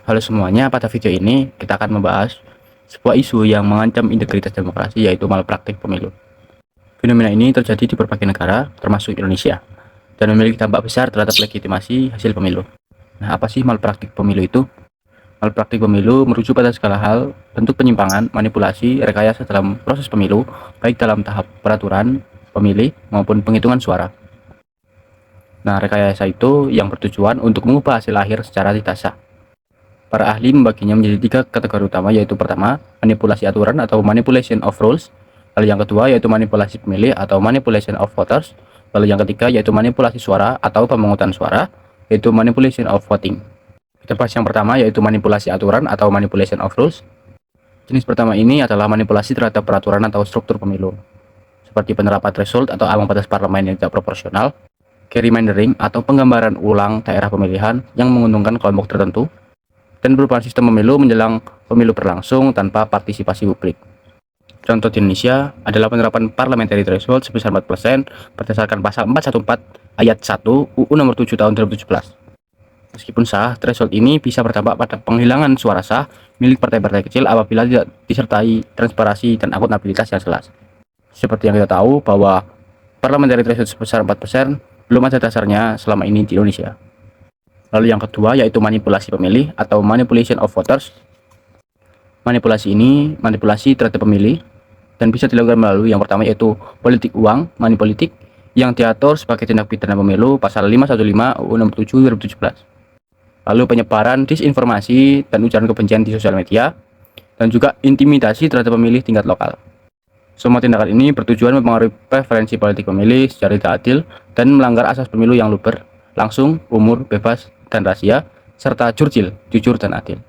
Halo semuanya, pada video ini kita akan membahas sebuah isu yang mengancam integritas demokrasi, yaitu malpraktik pemilu. Fenomena ini terjadi di berbagai negara, termasuk Indonesia, dan memiliki dampak besar terhadap legitimasi hasil pemilu. Nah, apa sih malpraktik pemilu itu? Malpraktik pemilu merujuk pada segala hal, bentuk penyimpangan, manipulasi, rekayasa dalam proses pemilu, baik dalam tahap peraturan, pemilih, maupun penghitungan suara. Nah, rekayasa itu yang bertujuan untuk mengubah hasil akhir secara tidak sah. Para ahli membaginya menjadi tiga kategori utama, yaitu pertama, manipulasi aturan atau manipulation of rules, lalu yang kedua yaitu manipulasi pemilih atau manipulation of voters, lalu yang ketiga yaitu manipulasi suara atau pemungutan suara, yaitu manipulation of voting. Kita bahas yang pertama, yaitu manipulasi aturan atau manipulation of rules. Jenis pertama ini adalah manipulasi terhadap peraturan atau struktur pemilu, seperti penerapan threshold atau ambang batas parlemen yang tidak proporsional, gerrymandering atau penggambaran ulang daerah pemilihan yang menguntungkan kelompok tertentu, dan perubahan sistem pemilu menjelang pemilu berlangsung tanpa partisipasi publik. Contoh di Indonesia adalah penerapan parliamentary threshold sebesar 4% berdasarkan pasal 414 ayat 1 UU nomor 7 tahun 2017. Meskipun sah, threshold ini bisa berdampak pada penghilangan suara sah milik partai-partai kecil apabila tidak disertai transparansi dan akuntabilitas yang jelas. Seperti yang kita tahu bahwa parliamentary threshold sebesar 4% belum ada dasarnya selama ini di Indonesia. Lalu yang kedua yaitu manipulasi pemilih atau manipulation of voters. Manipulasi ini manipulasi terhadap pemilih dan bisa dilakukan melalui yang pertama yaitu politik uang, money politik, yang diatur sebagai tindak pidana pemilu pasal 515 UU nomor 7 2017. Lalu penyebaran disinformasi dan ujaran kebencian di sosial media, dan juga intimidasi terhadap pemilih tingkat lokal. Semua tindakan ini bertujuan mempengaruhi preferensi politik pemilih secara tidak adil dan melanggar asas pemilu yang luber, langsung, umur, bebas, dan rahasia, serta jurdil, jujur dan adil.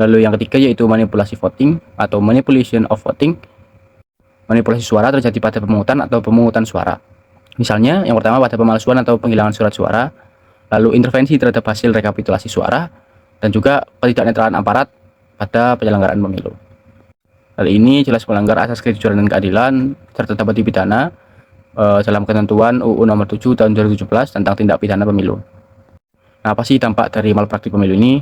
Lalu yang ketiga yaitu manipulasi voting atau manipulation of voting. Manipulasi suara terjadi pada pemungutan atau pemungutan suara. Misalnya yang pertama pada pemalsuan atau penghilangan surat suara, lalu intervensi terhadap hasil rekapitulasi suara, dan juga ketidaknetralan aparat pada penyelenggaraan pemilu. Hal ini jelas melanggar asas kejujuran dan keadilan serta dapat dipidana dalam ketentuan UU nomor 7 tahun 2017 tentang tindak pidana pemilu. Nah, apa sih dampak dari malpraktik pemilu ini?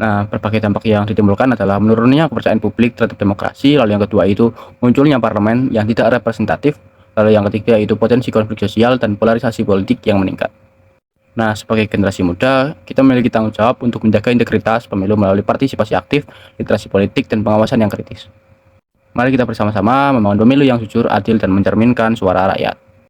Nah, berbagai dampak yang ditimbulkan adalah menurunnya kepercayaan publik terhadap demokrasi, lalu yang kedua itu munculnya parlemen yang tidak representatif, lalu yang ketiga itu potensi konflik sosial dan polarisasi politik yang meningkat. Nah, sebagai generasi muda, kita memiliki tanggung jawab untuk menjaga integritas pemilu melalui partisipasi aktif, literasi politik, dan pengawasan yang kritis. Mari kita bersama-sama membangun pemilu yang jujur, adil, dan mencerminkan suara rakyat.